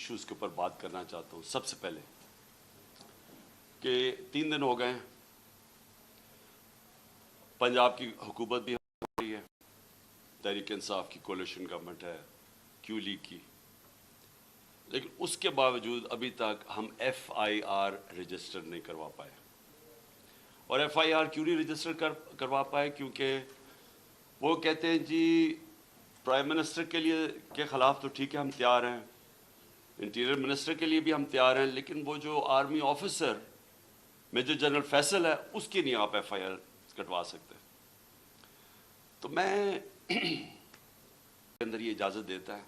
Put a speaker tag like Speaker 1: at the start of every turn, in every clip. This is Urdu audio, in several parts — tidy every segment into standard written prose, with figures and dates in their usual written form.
Speaker 1: ایشوز کے اوپر بات کرنا چاہتا ہوں. سب سے پہلے کہ 3 دن ہو گئے ہیں پنجاب کی حکومت بھی ہو رہی ہے, تحریک انصاف کی کولیشن گورنمنٹ ہے, کیو لیگ کی, لیکن اس کے باوجود ابھی تک ہم ایف آئی آر رجسٹر نہیں کروا پائے. اور ایف آئی آر کیوں نہیں رجسٹر کروا پائے؟ کیونکہ وہ کہتے ہیں جی پرائم منسٹر کے خلاف تو ٹھیک ہے ہم تیار ہیں, انٹیریئر منسٹر کے لیے بھی ہم تیار ہیں, لیکن وہ جو army officer major general Faisal ہے اس کی نہیں آپ ایف آئی آر کٹوا سکتے. تو میں اندر یہ اجازت دیتا ہے,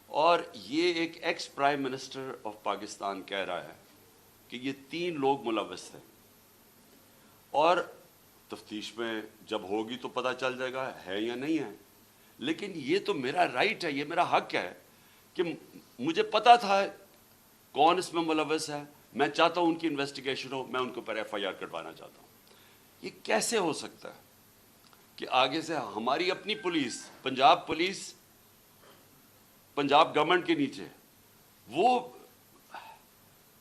Speaker 1: اور یہ ایک ex prime minister of Pakistan کہہ رہا ہے کہ یہ 3 لوگ ملوث تھے, اور تفتیش میں جب ہوگی تو پتہ چل جائے گا ہے یا نہیں ہے. لیکن یہ تو میرا رائٹ ہے, یہ میرا حق ہے کہ مجھے پتا تھا کون اس میں ملوث ہے, میں چاہتا ہوں ان کی انویسٹیگیشن ہو, میں ان کے اوپر ایف آئی آر کٹوانا چاہتا ہوں. یہ کیسے ہو سکتا ہے کہ آگے سے ہماری اپنی پولیس, پولیس پنجاب گورنمنٹ کے نیچے, وہ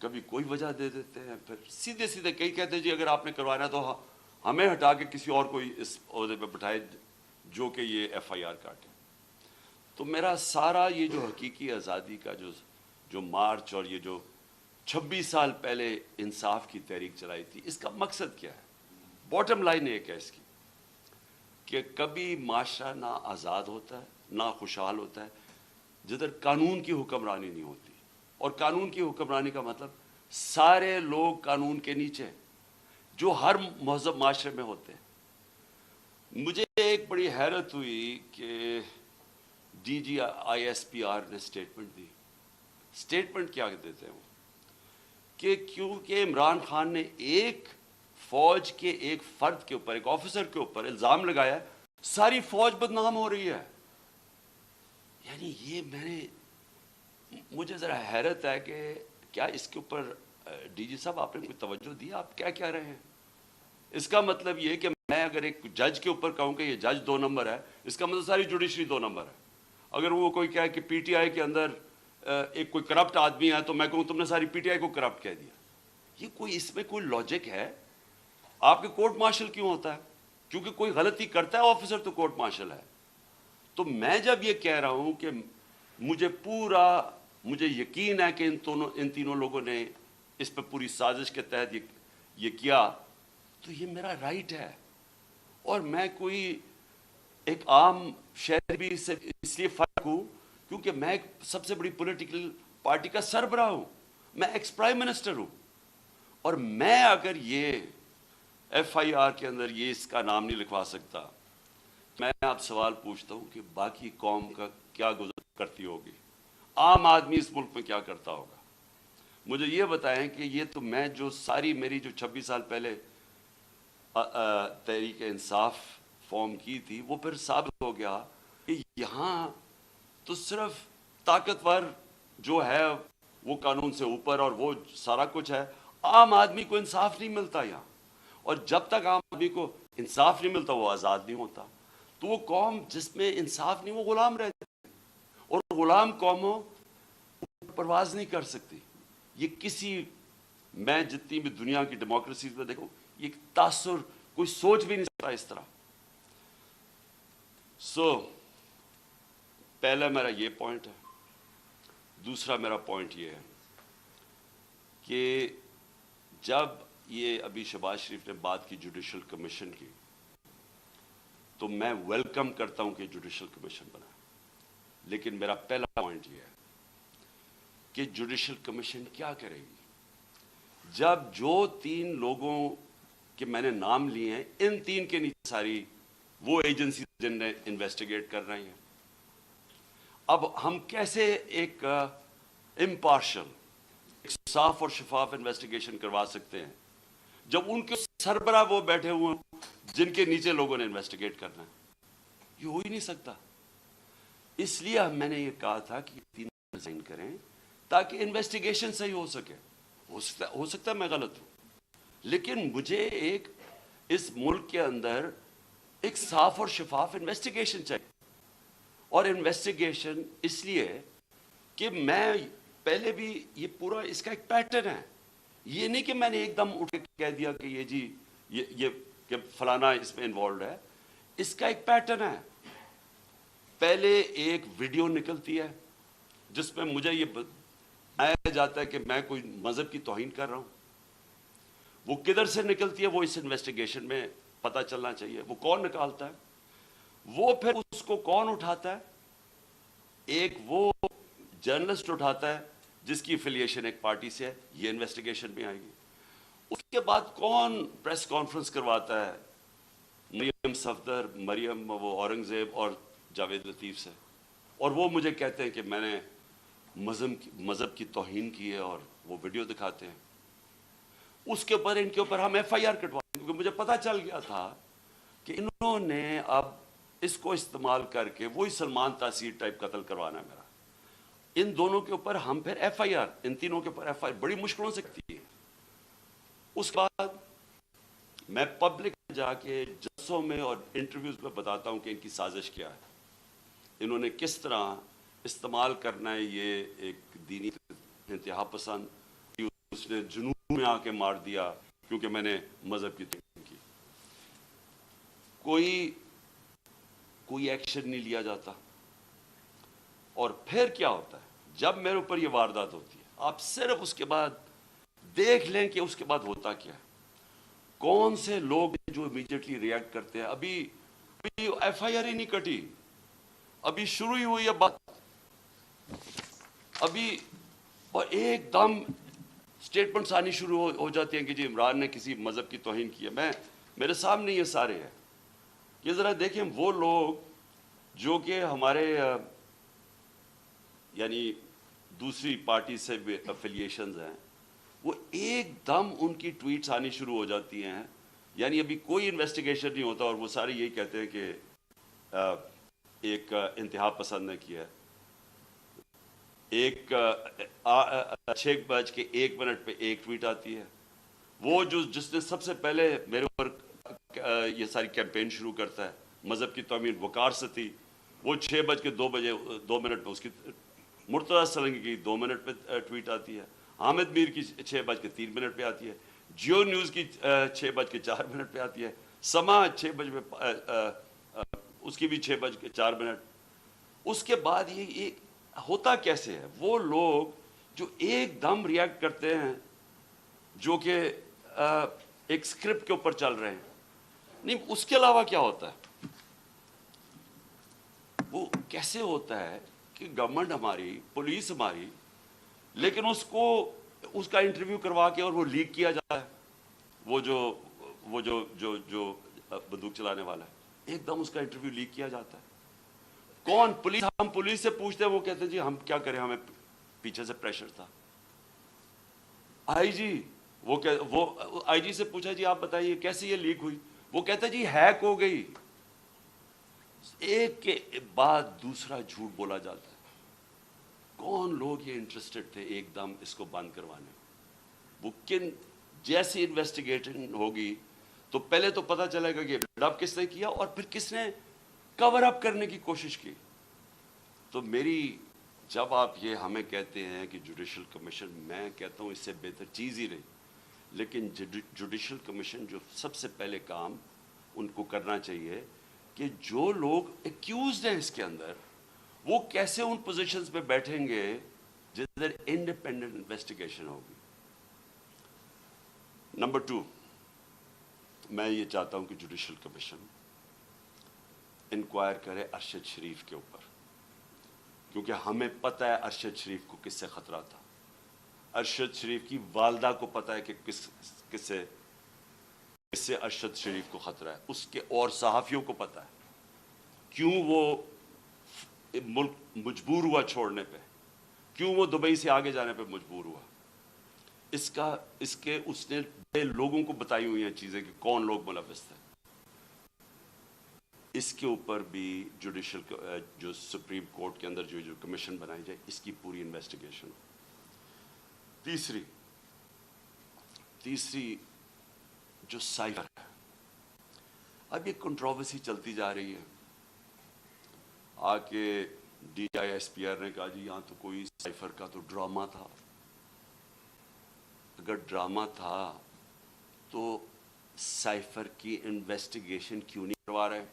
Speaker 1: کبھی کوئی وجہ دے دیتے ہیں, پھر سیدھے کئی کہتے ہیں جی اگر آپ نے کروانا تو ہمیں ہٹا کے کسی اور کو اس عہدے پہ بٹھائے جو کہ یہ ایف آئی آر کاٹے. تو میرا سارا یہ جو حقیقی آزادی کا جو مارچ اور یہ جو 26 سال پہلے انصاف کی تحریک چلائی تھی, اس کا مقصد کیا ہے؟ باٹم لائن ایک ہے اس کی کہ کبھی معاشرہ نہ آزاد ہوتا ہے نہ خوشحال ہوتا ہے جدھر قانون کی حکمرانی نہیں ہوتی. اور قانون کی حکمرانی کا مطلب سارے لوگ قانون کے نیچے جو ہر مہذب معاشرے میں ہوتے ہیں. مجھے ایک بڑی حیرت ہوئی کہ D G I S P R نے اسٹیٹمنٹ دی. اسٹیٹمنٹ کیا دیتے ہیں وہ کہ کیونکہ عمران خان نے ایک فوج کے ایک فرد کے اوپر, ایک آفیسر کے اوپر الزام لگایا, ساری فوج بدنام ہو رہی ہے. یعنی یہ مجھے ذرا حیرت ہے کہ کیا اس کے اوپر ڈی جی صاحب آپ نے کوئی توجہ دی؟ آپ کیا کہہ رہے ہیں؟ اس کا مطلب یہ کہ میں اگر ایک جج کے اوپر کہوں کہ یہ جج 2 نمبر ہے, اس کا مطلب ساری جوڈیشری 2 نمبر ہے. اگر وہ کوئی کہے کہ پی ٹی آئی کے اندر ایک کوئی کرپٹ آدمی ہے تو میں کہوں تم نے ساری پی ٹی آئی کو کرپٹ کہہ دیا. یہ اس میں کوئی لاجک ہے؟ آپ کے کورٹ مارشل کیوں ہوتا ہے؟ کیونکہ کوئی غلطی کرتا ہے آفیسر تو کورٹ مارشل ہے. تو میں جب یہ کہہ رہا ہوں کہ مجھے یقین ہے کہ ان تینوں لوگوں نے اس پہ پوری سازش کے تحت یہ کیا, تو یہ میرا رائٹ ہے. اور میں کوئی ایک عام شہری بھی اس لیے فرق ہوں کیونکہ میں ایک سب سے بڑی پولیٹیکل پارٹی کا سربراہ ہوں, میں ایکس پرائم منسٹر ہوں. اور میں اگر یہ ایف آئی آر کے اندر یہ اس کا نام نہیں لکھوا سکتا, میں آپ سوال پوچھتا ہوں کہ باقی قوم کا کیا گزر کرتی ہوگی, عام آدمی اس ملک میں کیا کرتا ہوگا. مجھے یہ بتائیں کہ یہ تو میں جو میری جو 26 سال پہلے تحریک انصاف فارم کی تھی, وہ پھر ثابت ہو گیا کہ یہاں تو صرف طاقتور جو ہے وہ قانون سے اوپر اور وہ سارا کچھ ہے, عام آدمی کو انصاف نہیں ملتا یہاں. اور جب تک عام آدمی کو انصاف نہیں ملتا وہ آزاد نہیں ہوتا. تو وہ قوم جس میں انصاف نہیں وہ غلام رہتی ہے, اور غلام قوموں پرواز نہیں کر سکتی. یہ میں جتنی بھی دنیا کی ڈیموکریسیز میں دیکھوں, یہ تاثر کوئی سوچ بھی نہیں سکتا اس طرح. پہلا میرا یہ پوائنٹ ہے. دوسرا میرا پوائنٹ یہ ہے کہ جب یہ ابھی شہباز شریف نے بات کی جوڈیشل کمیشن کی, تو میں ویلکم کرتا ہوں کہ جوڈیشل کمیشن بنا. لیکن میرا پہلا پوائنٹ یہ ہے کہ جوڈیشل کمیشن کیا کرے گی جب جو 3 لوگوں کے میں نے نام لیے ہیں, ان 3 کے نیچے ساری وہ ایجنسی جن نے انویسٹیگیٹ کر رہی ہیں. اب ہم کیسے ایک امپارشل, ایک صاف اور شفاف انویسٹیگیشن کروا سکتے ہیں جب ان کے سربراہ وہ بیٹھے ہوئے ہیں جن کے نیچے لوگوں نے انویسٹیگیٹ کرنا ہے؟ یہ ہو ہی نہیں سکتا. اس لیے میں نے یہ کہا تھا کہ 3 ریزائن کریں تاکہ انویسٹیگیشن صحیح ہو سکے. ہو سکتا ہے میں غلط ہوں, لیکن مجھے اس ملک کے اندر ایک صاف اور شفاف انویسٹیگیشن چاہیے. اور انویسٹیگیشن اس لیے کہ میں پہلے بھی یہ پورا اس کا ایک پیٹرن ہے. یہ نہیں کہ میں نے ایک دم اٹھ کے کہہ دیا کہ یہ جی یہ کہ فلانا اس میں انوالوڈ ہے. اس کا ایک پیٹرن ہے. پہلے ایک ویڈیو نکلتی ہے جس میں مجھے یہ بتایا جاتا ہے کہ میں کوئی مذہب کی توہین کر رہا ہوں. وہ کدھر سے نکلتی ہے وہ اس انویسٹیگیشن میں پتہ چلنا چاہیے. وہ کون نکالتا ہے, وہ پھر اس کو کون اٹھاتا ہے. ایک وہ جرنلسٹ اٹھاتا ہے جس کی افیلیشن ایک پارٹی سے ہے, یہ انویسٹیگیشن میں آئے گی. اس کے بعد کون پریس کانفرنس کرواتا ہے, مریم صفدر, مریم وہ اورنگزیب اور جاوید لطیف سے, اور وہ مجھے کہتے ہیں کہ میں نے مذہب کی توہین کی ہے اور وہ ویڈیو دکھاتے ہیں. اس کے اوپر ان کے اوپر ہم ایف آئی آر کٹوائیں, کیونکہ مجھے پتا چل گیا تھا کہ انہوں نے اب اس کو استعمال کر کے وہی سلمان تاثیر ٹائپ قتل کروانا ہے میرا. ان دونوں کے اوپر ہم پھر ایف آئی آر, ان تینوں کے اوپر ایف آئی آر بڑی مشکل ہو سکتی ہے. اس کے بعد میں پبلک میں جا کے جلسوں میں اور انٹرویوز میں بتاتا ہوں کہ ان کی سازش کیا ہے, انہوں نے کس طرح استعمال کرنا ہے یہ ایک دینی انتہا پسند, اس نے جنون میں آ کے مار دیا کیونکہ میں نے مذہب کی توہین کی. کوئی ایکشن نہیں لیا جاتا. اور پھر کیا ہوتا ہے جب میرے اوپر یہ واردات ہوتی ہے, آپ صرف اس کے بعد دیکھ لیں کہ اس کے بعد ہوتا کیا ہے. کون سے لوگ جو امیڈیٹلی ریئیکٹ کرتے ہیں. ابھی ایف آئی آر ہی نہیں کٹی, ابھی شروع ہی ہوئی ہے بات ابھی, اور ایک دم سٹیٹمنٹس آنی شروع ہو جاتی ہیں کہ جی عمران نے کسی مذہب کی توہین کی ہے. میرے سامنے یہ سارے ہیں. یہ ذرا دیکھیں وہ لوگ جو کہ ہمارے یعنی دوسری پارٹی سے افیلیشنز ہیں, وہ ایک دم ان کی ٹویٹس آنی شروع ہو جاتی ہیں. یعنی ابھی کوئی انویسٹیگیشن نہیں ہوتا اور وہ سارے یہی کہتے ہیں کہ ایک انتہا پسند نے کیا ہے. ایک 6:01 پہ ایک ٹویٹ آتی ہے, وہ جس نے سب سے پہلے میرے اوپر یہ ساری کیمپین شروع کرتا ہے مذہب کی توہین, وقار ستی, وہ 6:02 پہ اس کی مرتضیٰ سرنگی کی 2 منٹ پہ ٹویٹ آتی ہے, حامد میر کی 6:03 پہ آتی ہے, جیو نیوز کی 6:04 پہ آتی ہے, سما 6 بجے اس کی بھی 6:04. اس کے بعد یہ ہوتا کیسے ہے, وہ لوگ جو ایک دم ریئیکٹ کرتے ہیں جو کہ ایک سکرپٹ کے اوپر چل رہے ہیں. نہیں, اس کے علاوہ کیا ہوتا ہے, وہ کیسے ہوتا ہے کہ گورنمنٹ ہماری, پولیس ہماری, لیکن اس کا انٹرویو کروا کے اور وہ لیک کیا جاتا ہے. وہ جو بندوق چلانے والا ہے, ایک دم اس کا انٹرویو لیک کیا جاتا ہے. کون؟ پولیس. ہم پولیس سے پوچھتے ہیں, وہ کہتے ہیں جی ہم کیا کریں, ہمیں پیچھے سے پریشر تھا. آئی جی وہ آئی جی سے پوچھا جی آپ بتائیے کیسے یہ لیک ہوئی, وہ کہتا ہے جی ہیک ہو گئی. ایک کے بعد دوسرا جھوٹ بولا جاتا ہے. کون لوگ یہ انٹرسٹڈ تھے ایک دم اس کو بند کروانے. وہ جیسی انویسٹیگیشن ہوگی تو پہلے تو پتہ چلے گا کہ ڈب کس نے کیا اور پھر کس نے کور اپ کرنے کی کوشش کی. تو جب آپ یہ ہمیں کہتے ہیں کہ جوڈیشل کمیشن, میں کہتا ہوں اس سے بہتر چیز ہی نہیں. لیکن جوڈیشل کمیشن جو سب سے پہلے کام ان کو کرنا چاہیے کہ جو لوگ ایکیوزڈ ہیں اس کے اندر, وہ کیسے ان پوزیشنز پہ بیٹھیں گے جس در انڈیپینڈنٹ انویسٹیگیشن ہوگی. نمبر 2, میں یہ چاہتا ہوں کہ جوڈیشل کمیشن انکوائر کرے ارشد شریف کے اوپر, کیونکہ ہمیں پتہ ہے ارشد شریف کو کس سے خطرہ تھا. ارشد شریف کی والدہ کو پتہ ہے کہ کس سے ارشد شریف کو خطرہ ہے. اس کے اور صحافیوں کو پتہ ہے کیوں وہ ملک مجبور ہوا چھوڑنے پہ, کیوں وہ دبئی سے آگے جانے پہ مجبور ہوا. اس نے لوگوں کو بتائی ہوئی ہیں چیزیں کہ کون لوگ ملوث تھے. اس کے اوپر بھی جو سپریم کورٹ کے اندر جو کمیشن بنائی جائے, اس کی پوری انویسٹیگیشن. تیسری جو سائبر ہے, اب یہ کنٹروورسی چلتی جا رہی ہے. آ کے DISPR نے کہا جی یہاں تو کوئی سائفر کا تو ڈرامہ تھا. اگر ڈرامہ تھا تو سائفر کی انویسٹیگیشن کیوں نہیں کروا رہے؟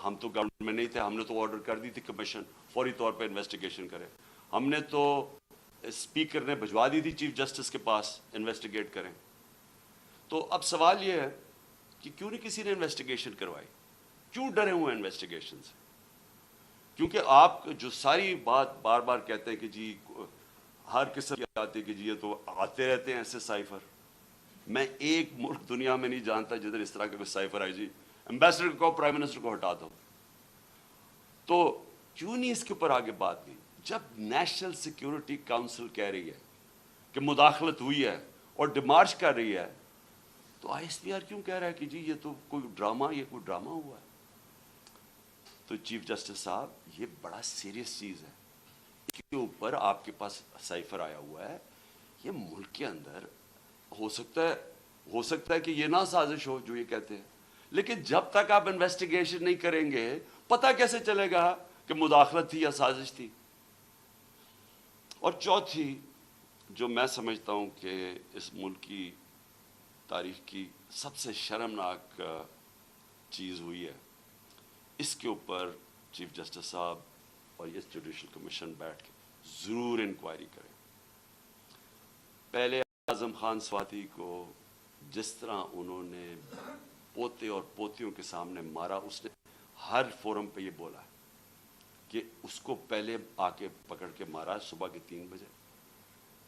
Speaker 1: ہم تو گورنمنٹ میں نہیں تھے, ہم نے تو آرڈر کر دی تھی کمیشن فوری طور پہ انویسٹیگیشن کرے. ہم نے تو اسپیکر نے بھجوا دی تھی چیف جسٹس کے پاس انویسٹیگیٹ کریں. تو اب سوال یہ ہے کہ کیوں نہیں کسی نے انویسٹیگیشن کروائی؟ کیوں ڈرے ہوئے ہیں انویسٹیگیشن سے؟ کیونکہ آپ جو ساری بات بار بار کہتے ہیں کہ جی ہر قسم کی آتی ہے کہ جی یہ تو آتے رہتے ہیں ایسے سائفر. میں ایک ملک دنیا میں نہیں جانتا جدھر اس طرح کے کوئی سائفر آئی جی ایمبیسڈر کو پرائم منسٹر کو ہٹا دو. تو کیوں نہیں اس کے اوپر آگے بات کی؟ جب نیشنل سیکیورٹی کاؤنسل کہہ رہی ہے کہ مداخلت ہوئی ہے اور ڈیمارچ کر رہی ہے, تو ISPR کیوں کہہ رہا ہے کہ جی یہ تو کوئی ڈرامہ, یہ کوئی ڈرامہ ہوا ہے؟ تو چیف جسٹس صاحب یہ بڑا سیریس چیز ہے. اس کے اوپر آپ کے پاس سائفر آیا ہوا ہے, یہ ملک کے اندر ہو سکتا ہے کہ یہ نہ سازش ہو جو یہ کہتے ہیں, لیکن جب تک آپ انویسٹیگیشن نہیں کریں گے پتہ کیسے چلے گا کہ مداخلت تھی یا سازش تھی؟ اور چوتھی جو میں سمجھتا ہوں کہ اس ملک کی تاریخ کی سب سے شرمناک چیز ہوئی ہے, اس کے اوپر چیف جسٹس صاحب اور اس جوڈیشل کمیشن بیٹھ کے ضرور انکوائری کریں. پہلے اعظم خان سواتی کو جس طرح انہوں نے پوتے اور پوتیوں کے سامنے مارا, اس نے ہر فورم پہ یہ بولا ہے کہ اس کو پہلے آ کے پکڑ کے مارا صبح کے 3 بجے,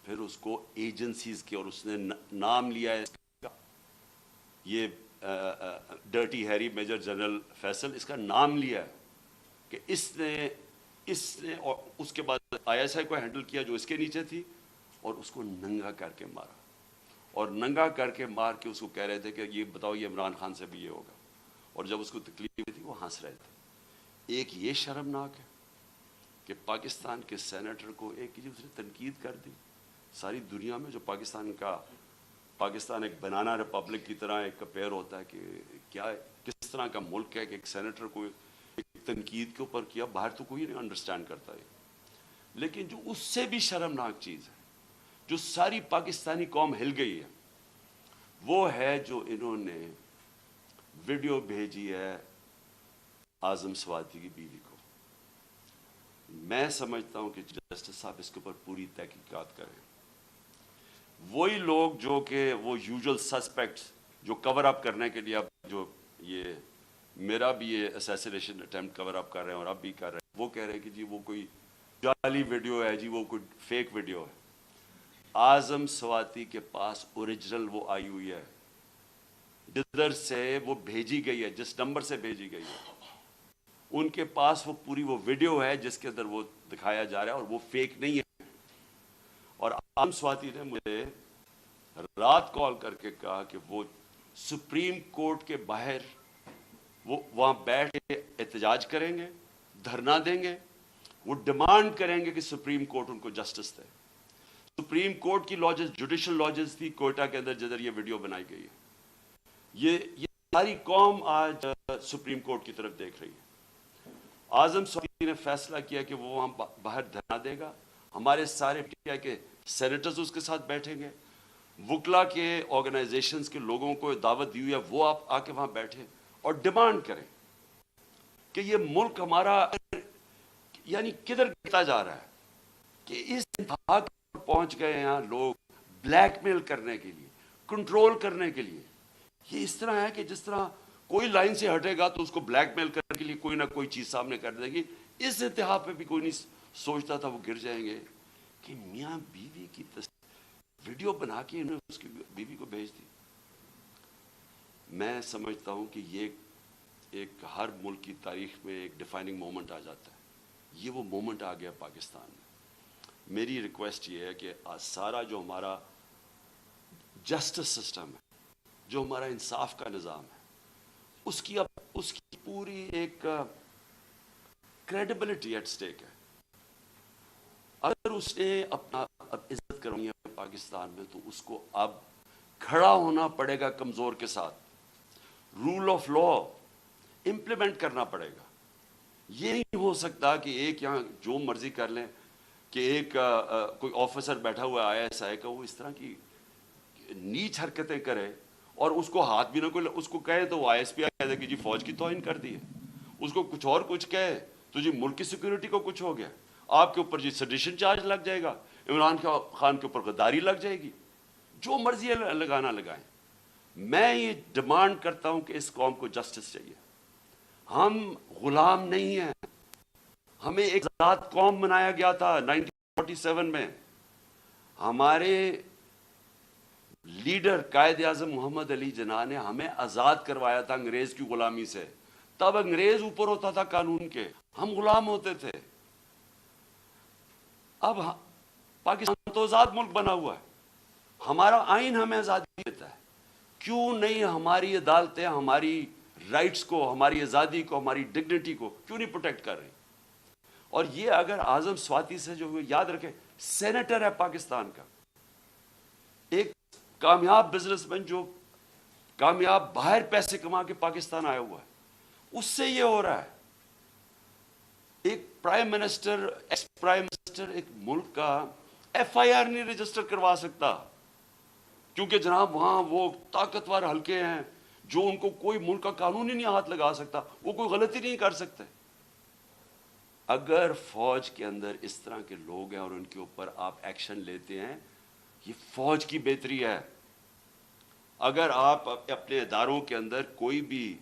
Speaker 1: پھر اس کو ایجنسیز کے, اور اس نے نام لیا ہے یہ dirty Harry major general Faisal, اس کا نام لیا ہے کہ اس نے اور اس کے بعد ISI کو ہینڈل کیا جو اس کے نیچے تھی, اور اس کو ننگا کر کے مارا, اور ننگا کر کے مار کے اس کو کہہ رہے تھے کہ یہ بتاؤ یہ عمران خان سے بھی یہ ہوگا, اور جب اس کو تکلیف تھی وہ ہنس رہے تھے. ایک یہ شرمناک ہے کہ پاکستان کے سینیٹر کو ایک اس نے تنقید کر دی. ساری دنیا میں جو پاکستان ایک بنانا ریپبلک کی طرح ایک کمپیئر ہوتا ہے کہ کیا کس طرح کا ملک ہے کہ ایک سینیٹر کو ایک تنقید کے اوپر کیا, باہر تو کوئی نہیں انڈرسٹینڈ کرتا ہے. لیکن جو اس سے بھی شرمناک چیز ہے, جو ساری پاکستانی قوم ہل گئی ہے, وہ ہے جو انہوں نے ویڈیو بھیجی ہے اعظم سواتی کی بیوی کو. میں سمجھتا ہوں کہ جسٹس صاحب اس کے اوپر پوری تحقیقات کریں. وہی لوگ جو کہ وہ یوزول سسپیکٹس جو کور اپ کرنے کے لیے اب جو یہ میرا بھی یہ اسیسینیشن اٹیمپٹ کور اپ کر رہے ہیں اور اب بھی کر رہے ہیں, وہ کہہ رہے ہیں کہ جی وہ کوئی جعلی ویڈیو ہے, جی وہ کوئی فیک ویڈیو ہے. اعظم سواتی کے پاس اوریجنل وہ آئی ہوئی ہے, جدھر سے وہ بھیجی گئی ہے, جس نمبر سے بھیجی گئی ہے, ان کے پاس وہ پوری وہ ویڈیو ہے جس کے اندر وہ دکھایا جا رہا ہے, اور وہ فیک نہیں ہے. اور اعظم سواتی نے مجھے رات کال کر کے کہا کہ وہ سپریم کورٹ کے باہر وہ وہاں بیٹھ کے احتجاج کریں گے, دھرنا دیں گے, وہ ڈیمانڈ کریں گے کہ سپریم کورٹ ان کو جسٹس دے. سپریم کورٹ کی لاجز جوڈیشل لاجز تھی کوئٹہ کے اندر جدھر یہ ویڈیو بنائی گئی ہے. یہ ساری قوم آج سپریم کورٹ کی طرف دیکھ رہی ہے. اعظم سواتی نے فیصلہ کیا کہ وہ وہاں باہر دھرنا دے گا, ہمارے سارے PTI کے سینیٹرز اس کے ساتھ بیٹھیں گے, وکلا کے آرگنائزیشنز کے لوگوں کو دعوت دی ہوئی ہے, وہ آپ آ کے وہاں بیٹھیں اور ڈیمانڈ کریں کہ یہ ملک ہمارا یعنی کدھر گرتا جا رہا ہے, کہ اس انتہا پر پہنچ گئے ہیں یہاں لوگ بلیک میل کرنے کے لیے, کنٹرول کرنے کے لیے. یہ اس طرح ہے کہ جس طرح کوئی لائن سے ہٹے گا تو اس کو بلیک میل کرنے کے لیے کوئی نہ کوئی چیز سامنے کر دے گی. اس انتہا پہ بھی کوئی نہیں سوچتا تھا وہ گر جائیں گے کہ میاں بیوی کی ویڈیو بنا کے انہوں نے اس کی بیوی کو بھیج دی. میں سمجھتا ہوں کہ یہ ایک ہر ملک کی تاریخ میں ایک ڈیفائننگ مومنٹ آ جاتا ہے. یہ وہ مومنٹ آ گیا پاکستان میں. میری ریکویسٹ یہ ہے کہ سارا جو ہمارا جسٹس سسٹم ہے, جو ہمارا انصاف کا نظام ہے, اس کی پوری ایک کریڈیبلٹی ایٹ سٹیک ہے. اگر اس نے اپنا عزت کرنی ہے پاکستان میں تو اس کو اب کھڑا ہونا پڑے گا کمزور کے ساتھ, رول آف لا امپلیمنٹ کرنا پڑے گا. یہ نہیں ہو سکتا کہ ایک یہاں جو مرضی کر لیں کہ ایک کوئی آفیسر بیٹھا ہوا آئی ایس آئی کا وہ اس طرح کی نیچ حرکتیں کرے اور اس کو ہاتھ بھی نہ کوئی اس کو کہے تو وہ آئی ایس پی کہہ دے کہ جی فوج کی توہین کر دی ہے، اس کو کچھ اور کچھ کہے تو جی ملک کی سیکورٹی کو کچھ ہو گیا، آپ کے اوپر جی سیڈیشن چارج لگ جائے گا، عمران خان کے اوپر غداری لگ جائے گی، جو مرضی لگانا لگائیں۔ میں یہ ڈیمانڈ کرتا ہوں کہ اس قوم کو جسٹس چاہیے، ہم غلام نہیں ہیں، ہمیں ایک آزاد قوم بنایا گیا تھا 1947 میں، ہمارے لیڈر قائد اعظم محمد علی جناح نے ہمیں آزاد کروایا تھا انگریز کی غلامی سے، تب انگریز اوپر ہوتا تھا قانون کے، ہم غلام ہوتے تھے۔ اب پاکستان تو آزاد ملک بنا ہوا ہے، ہمارا آئین ہمیں آزادی دیتا ہے، کیوں نہیں ہماری عدالتیں ہماری رائٹس کو، ہماری آزادی کو، ہماری ڈگنیٹی کو کیوں نہیں پروٹیکٹ کر رہی؟ اور یہ اگر اعظم سواتی سے جو یاد رکھیں سینیٹر ہے پاکستان کا، ایک کامیاب بزنس مین جو کامیاب باہر پیسے کما کے پاکستان آیا ہوا ہے، اس سے یہ ہو رہا ہے۔ ایک prime minister, ex prime minister ایک ملک کا ایف آئی آر نہیں رجسٹر کروا سکتا، کیونکہ جناب وہاں وہ طاقتور حلقے ہیں جو ان کو کوئی ملک کا قانون ہی نہیں ہاتھ لگا سکتا، وہ کوئی غلطی نہیں کر سکتے۔ اگر فوج کے اندر اس طرح کے لوگ ہیں اور ان کے اوپر آپ ایکشن لیتے ہیں، یہ فوج کی بہتری ہے۔ اگر آپ اپنے اداروں کے اندر کوئی بھی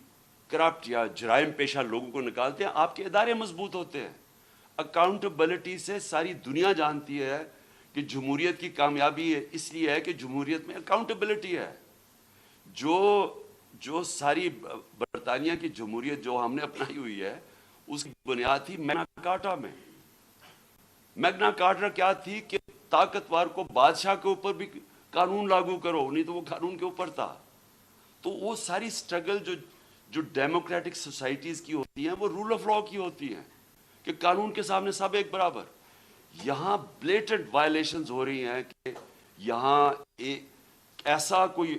Speaker 1: کرپٹ یا جرائم پیشہ لوگوں کو نکالتے ہیں، آپ کے ادارے مضبوط ہوتے ہیں۔ اکاؤنٹیبلٹی سے ساری دنیا جانتی ہے کہ جمہوریت کی کامیابی اس لیے ہے کہ جمہوریت میں اکاؤنٹیبلٹی ہے۔ جو ساری برطانیہ کی جمہوریت جو ہم نے اپنائی ہوئی ہے، اس کی بنیاد تھی میگنا کارٹا میں۔ میگنا کارٹا کیا تھی کہ طاقتور کو بادشاہ کے اوپر بھی قانون لاگو کرو، نہیں تو وہ قانون کے اوپر تھا۔ تو وہ ساری سٹرگل جو ڈیموکریٹک سوسائٹیز کی ہوتی ہیں وہ رول آف لا کی ہوتی ہیں کہ قانون کے سامنے سب ایک برابر۔ یہاں بلیٹنٹ وائلیشنز ہو رہی ہیں کہ یہاں ایسا کوئی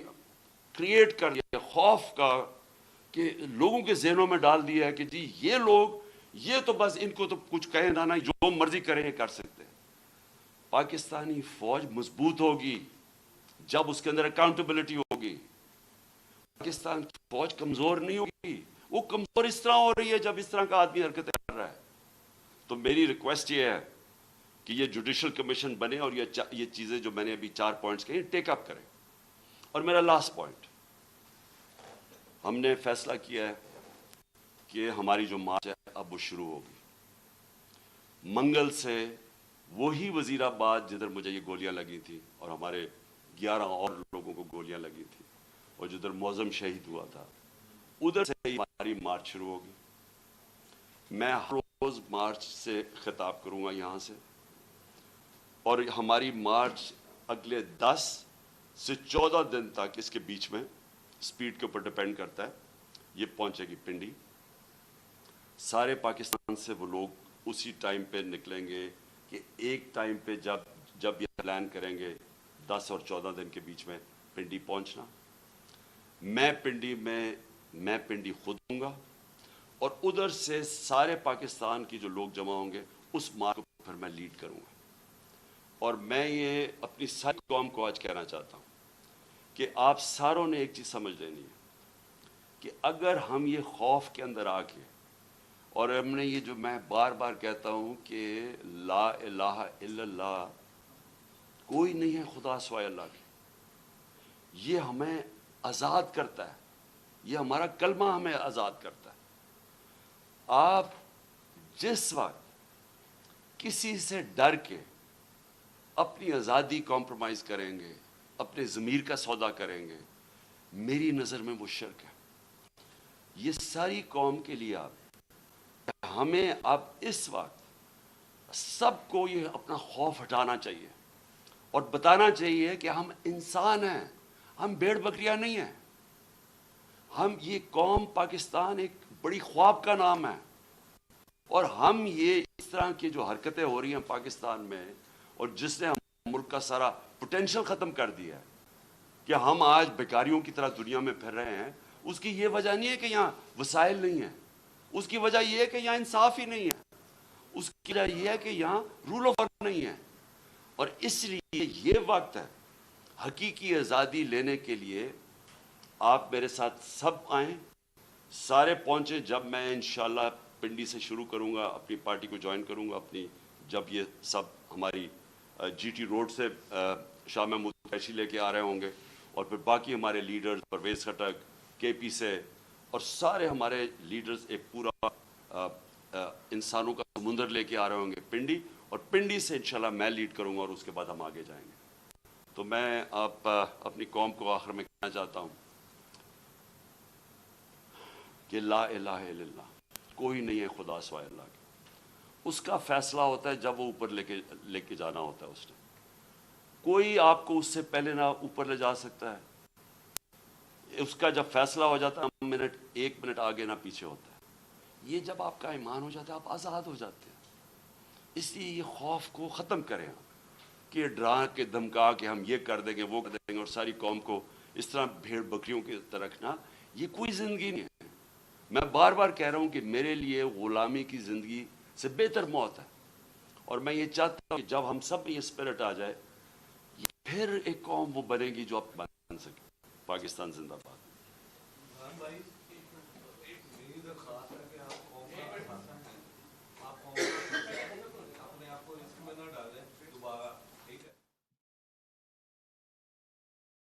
Speaker 1: کریٹ کر دیا خوف کا کہ لوگوں کے ذہنوں میں ڈال دیا ہے کہ جی یہ لوگ یہ تو بس ان کو تو کچھ کہیں نہ جو مرضی کریں کر سکتے ہیں۔ پاکستانی فوج مضبوط ہوگی جب اس کے اندر اکاؤنٹیبلٹی ہوگی۔ پاکستان کی فوج کمزور نہیں ہوگی، وہ کمزور اس طرح ہو رہی ہے جب اس طرح کا آدمی حرکتیں کر رہا ہے۔ تو میری ریکویسٹ یہ ہے کہ یہ جوڈیشل کمیشن بنے اور یہ چیزیں جو میں نے ابھی 4 پوائنٹس کہی ٹیک اپ کریں۔ اور میرا لاسٹ پوائنٹ، ہم نے فیصلہ کیا ہے کہ ہماری جو مارچ ہے اب وہ شروع ہوگی منگل سے۔ وہی وزیر آباد جدھر مجھے یہ گولیاں لگی تھی اور ہمارے 11 اور لوگوں کو گولیاں لگی تھی اور جدھر معظم شہید ہوا تھا، ادھر سے ہماری مارچ شروع ہوگی۔ میں ہر روز مارچ سے خطاب کروں گا یہاں سے، اور ہماری مارچ اگلے 10 سے 14 دن تک، اس کے بیچ میں سپیڈ کے اوپر ڈیپینڈ کرتا ہے، یہ پہنچے گی پنڈی۔ سارے پاکستان سے وہ لوگ اسی ٹائم پہ نکلیں گے کہ ایک ٹائم پہ جب یہ پلان کریں گے 10 اور 14 دن کے بیچ میں پنڈی پہنچنا۔ میں پنڈی خود ہوں گا اور ادھر سے سارے پاکستان کی جو لوگ جمع ہوں گے اس مارچ کو پھر میں لیڈ کروں گا۔ اور میں یہ اپنی ساری قوم کو آج کہنا چاہتا ہوں کہ آپ ساروں نے ایک چیز سمجھ لینی ہے کہ اگر ہم یہ خوف کے اندر آ کے، اور ہم نے یہ جو میں بار بار کہتا ہوں کہ لا الہ الا اللہ، کوئی نہیں ہے خدا سوائے اللہ کے، یہ ہمیں آزاد کرتا ہے، یہ ہمارا کلمہ ہمیں آزاد کرتا ہے۔ آپ جس وقت کسی سے ڈر کے اپنی آزادی کمپرومائز کریں گے، اپنے ضمیر کا سودا کریں گے، میری نظر میں وہ شرک ہے۔ یہ ساری قوم کے لیے ہمیں اب اس وقت سب کو یہ اپنا خوف ہٹانا چاہیے اور بتانا چاہیے کہ ہم انسان ہیں، ہم بھیڑ بکریاں نہیں ہیں۔ ہم یہ قوم پاکستان ایک بڑی خواب کا نام ہے، اور ہم یہ اس طرح کی جو حرکتیں ہو رہی ہیں پاکستان میں، اور جس نے ہم ملک کا سارا پوٹینشل ختم کر دیا ہے کہ ہم آج بیکاریوں کی طرح دنیا میں پھر رہے ہیں، اس کی یہ وجہ نہیں ہے کہ یہاں وسائل نہیں ہیں، اس کی وجہ یہ ہے کہ یہاں انصاف ہی نہیں ہے، اس کی وجہ یہ ہے کہ یہاں رول آف لا نہیں ہے. اور اس لیے یہ وقت ہے حقیقی آزادی لینے کے لیے. آپ میرے ساتھ سب آئیں، سارے پہنچے. جب میں انشاءاللہ پنڈی سے شروع کروں گا، اپنی پارٹی کو جوائن کروں گا اپنی، جب یہ سب ہماری جی ٹی روڈ سے شاہ محمود قریشی لے کے آ رہے ہوں گے، اور پھر باقی ہمارے لیڈرز پرویز خٹک کے پی سے اور سارے ہمارے لیڈرز ایک پورا انسانوں کا سمندر لے کے آ رہے ہوں گے پنڈی، اور پنڈی سے انشاءاللہ میں لیڈ کروں گا اور اس کے بعد ہم آگے جائیں گے. تو میں اپنی قوم کو آخر میں کہنا چاہتا ہوں کہ لا الہ الا اللہ، کوئی نہیں ہے خدا سوائے اللہ کے. اس کا فیصلہ ہوتا ہے جب وہ اوپر لے کے جانا ہوتا ہے. اس نے کوئی آپ کو اس سے پہلے نہ اوپر لے جا سکتا ہے. اس کا جب فیصلہ ہو جاتا ہے ایک منٹ آگے نہ پیچھے ہوتا ہے. یہ جب آپ کا ایمان ہو جاتا ہے آپ آزاد ہو جاتے ہیں. اس لیے یہ خوف کو ختم کریں کہ ڈرا کے دھمکا کے ہم یہ کر دیں گے وہ کر دیں گے اور ساری قوم کو اس طرح بھیڑ بکریوں کی طرح رکھنا، یہ کوئی زندگی نہیں ہے. میں بار بار کہہ رہا ہوں کہ میرے لیے غلامی کی زندگی سے بہتر موت ہے. اور میں یہ چاہتا ہوں کہ جب ہم سب میں یہ اسپرٹ آ جائے، پھر ایک قوم وہ بنے گی جو اب بن سکے. پاکستان زندہ باد.